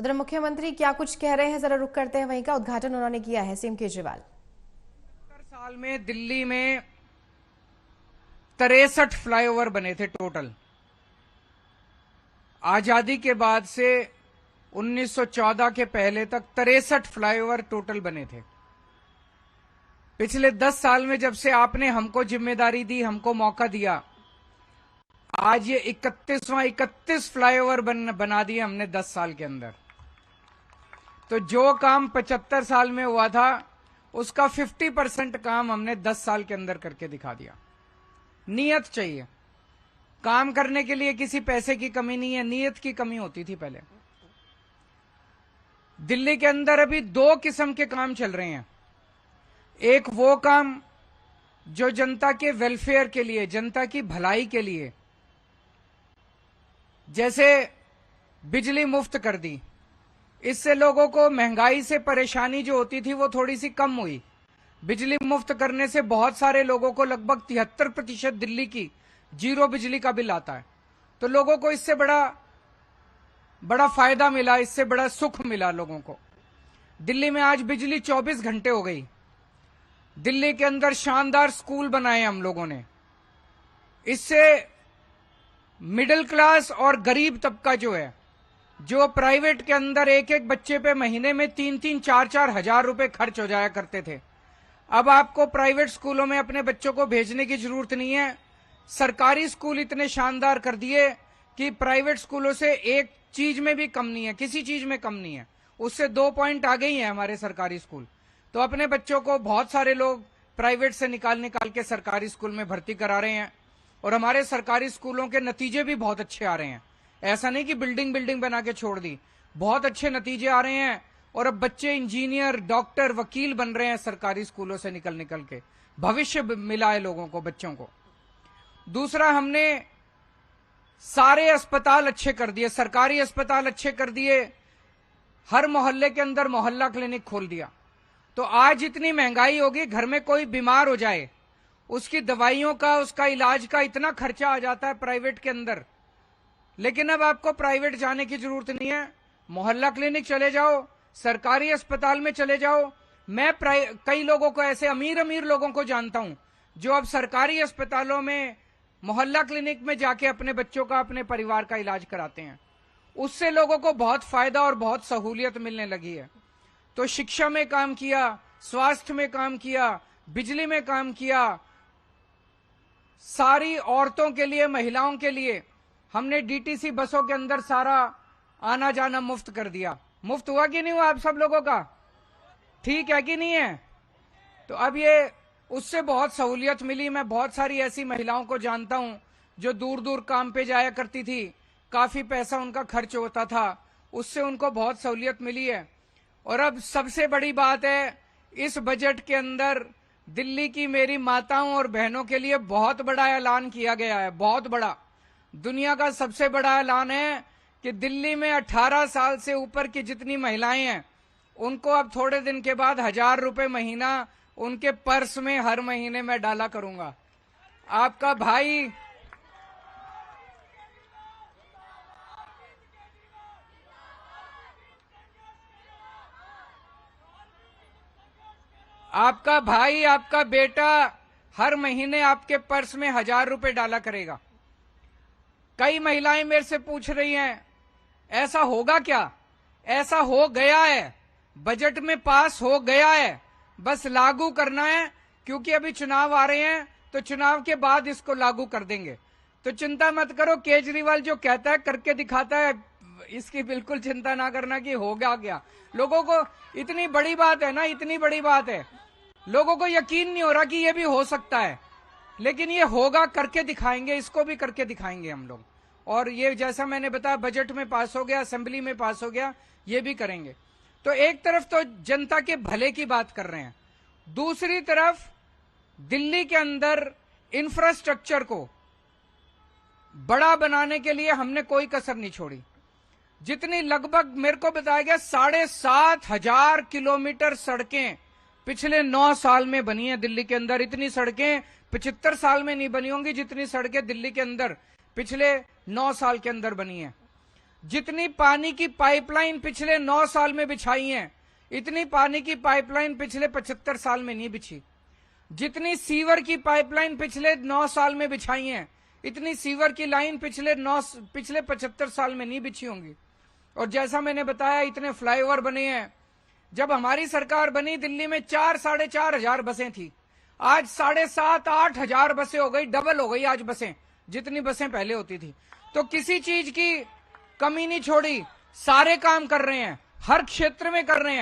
उधर मुख्यमंत्री क्या कुछ कह रहे हैं, जरा रुक करते हैं। वहीं का उद्घाटन उन्होंने किया है सीएम केजरीवाल। 70 साल में दिल्ली में 63 फ्लाईओवर बने थे टोटल। आजादी के बाद से 1914 के पहले तक 63 फ्लाईओवर टोटल बने थे। पिछले 10 साल में जब से आपने हमको जिम्मेदारी दी, हमको मौका दिया, आज ये 31 फ्लाईओवर बना दिए हमने 10 साल के अंदर। तो जो काम 75 साल में हुआ था उसका 50% काम हमने 10 साल के अंदर करके दिखा दिया। नीयत चाहिए, काम करने के लिए किसी पैसे की कमी नहीं है, नीयत की कमी होती थी पहले। दिल्ली के अंदर अभी 2 किस्म के काम चल रहे हैं। एक वो काम जो जनता के वेलफेयर के लिए, जनता की भलाई के लिए, जैसे बिजली मुफ्त कर दी, इससे लोगों को महंगाई से परेशानी जो होती थी वो थोड़ी सी कम हुई। बिजली मुफ्त करने से बहुत सारे लोगों को, लगभग 73% दिल्ली की जीरो बिजली का बिल आता है। तो लोगों को इससे बड़ा फायदा मिला, इससे बड़ा सुख मिला लोगों को। दिल्ली में आज बिजली 24 घंटे हो गई। दिल्ली के अंदर शानदार स्कूल बनाए हम लोगों ने। इससे मिडिल क्लास और गरीब तबका जो है, जो प्राइवेट के अंदर एक एक बच्चे पे महीने में 3-3, 4-4 हजार रुपए खर्च हो जाया करते थे, अब आपको प्राइवेट स्कूलों में अपने बच्चों को भेजने की जरूरत नहीं है। सरकारी स्कूल इतने शानदार कर दिए कि प्राइवेट स्कूलों से एक चीज में भी कम नहीं है, किसी चीज में कम नहीं है। उससे 2 पॉइंट आगे ही है हमारे सरकारी स्कूल। तो अपने बच्चों को बहुत सारे लोग प्राइवेट से निकाल के सरकारी स्कूल में भर्ती करा रहे हैं, और हमारे सरकारी स्कूलों के नतीजे भी बहुत अच्छे आ रहे हैं। ऐसा नहीं कि बिल्डिंग बना के छोड़ दी, बहुत अच्छे नतीजे आ रहे हैं। और अब बच्चे इंजीनियर, डॉक्टर, वकील बन रहे हैं सरकारी स्कूलों से निकल के। भविष्य मिला है लोगों को, बच्चों को। दूसरा, हमने सारे अस्पताल अच्छे कर दिए, सरकारी अस्पताल अच्छे कर दिए। हर मोहल्ले के अंदर मोहल्ला क्लिनिक खोल दिया। तो आज इतनी महंगाई होगी, घर में कोई बीमार हो जाए, उसकी दवाइयों का, उसका इलाज का इतना खर्चा आ जाता है प्राइवेट के अंदर। लेकिन अब आपको प्राइवेट जाने की जरूरत नहीं है, मोहल्ला क्लिनिक चले जाओ, सरकारी अस्पताल में चले जाओ। मैं कई लोगों को, ऐसे अमीर लोगों को जानता हूं जो अब सरकारी अस्पतालों में, मोहल्ला क्लिनिक में जाके अपने बच्चों का, अपने परिवार का इलाज कराते हैं। उससे लोगों को बहुत फायदा और बहुत सहूलियत मिलने लगी है। तो शिक्षा में काम किया, स्वास्थ्य में काम किया, बिजली में काम किया, सारी औरतों के लिए, महिलाओं के लिए हमने डीटीसी बसों के अंदर सारा आना जाना मुफ्त कर दिया। मुफ्त हुआ कि नहीं हुआ आप सब लोगों का? ठीक है कि नहीं है? तो अब ये, उससे बहुत सहूलियत मिली। मैं बहुत सारी ऐसी महिलाओं को जानता हूं जो दूर दूर काम पे जाया करती थी, काफी पैसा उनका खर्च होता था, उससे उनको बहुत सहूलियत मिली है। और अब सबसे बड़ी बात है, इस बजट के अंदर दिल्ली की मेरी माताओं और बहनों के लिए बहुत बड़ा ऐलान किया गया है, बहुत बड़ा। दुनिया का सबसे बड़ा ऐलान है कि दिल्ली में 18 साल से ऊपर की जितनी महिलाएं हैं, उनको अब थोड़े दिन के बाद 1000 रुपए महीना उनके पर्स में हर महीने में डाला करूंगा। आपका भाई आपका बेटा हर महीने आपके पर्स में 1000 रुपए डाला करेगा। कई महिलाएं मेरे से पूछ रही हैं, ऐसा होगा क्या? ऐसा हो गया है, बजट में पास हो गया है, बस लागू करना है। क्योंकि अभी चुनाव आ रहे हैं, तो चुनाव के बाद इसको लागू कर देंगे। तो चिंता मत करो, केजरीवाल जो कहता है करके दिखाता है, इसकी बिल्कुल चिंता ना करना कि होगा क्या। लोगों को इतनी बड़ी बात है ना, इतनी बड़ी बात है, लोगों को यकीन नहीं हो रहा कि ये भी हो सकता है, लेकिन ये होगा, करके दिखाएंगे, इसको भी करके दिखाएंगे हम लोग। और ये जैसा मैंने बताया, बजट में पास हो गया, असेंबली में पास हो गया, ये भी करेंगे। तो एक तरफ तो जनता के भले की बात कर रहे हैं, दूसरी तरफ दिल्ली के अंदर इंफ्रास्ट्रक्चर को बड़ा बनाने के लिए हमने कोई कसर नहीं छोड़ी। जितनी, लगभग मेरे को बताया गया 7,500 किलोमीटर सड़कें पिछले 9 साल में बनी है दिल्ली के अंदर। इतनी सड़कें 75 साल में नहीं बनी होंगी जितनी सड़कें दिल्ली के अंदर पिछले 9 साल के अंदर बनी है। जितनी पानी की पाइपलाइन पिछले 9 साल में बिछाई है, इतनी पानी की पाइपलाइन पिछले 75 साल में नहीं बिछी। जितनी सीवर की पाइपलाइन पिछले 9 साल में बिछाई है, इतनी सीवर की लाइन पिछले 75 साल में नहीं बिछी होंगी। और जैसा मैंने बताया, इतने फ्लाईओवर बने हैं। जब हमारी सरकार बनी, दिल्ली में 4-4.5 हजार बसें थी, आज 7.5-8 हजार बसें हो गई, डबल हो गई आज बसें, जितनी बसें पहले होती थी। तो किसी चीज की कमी नहीं छोड़ी, सारे काम कर रहे हैं, हर क्षेत्र में कर रहे हैं।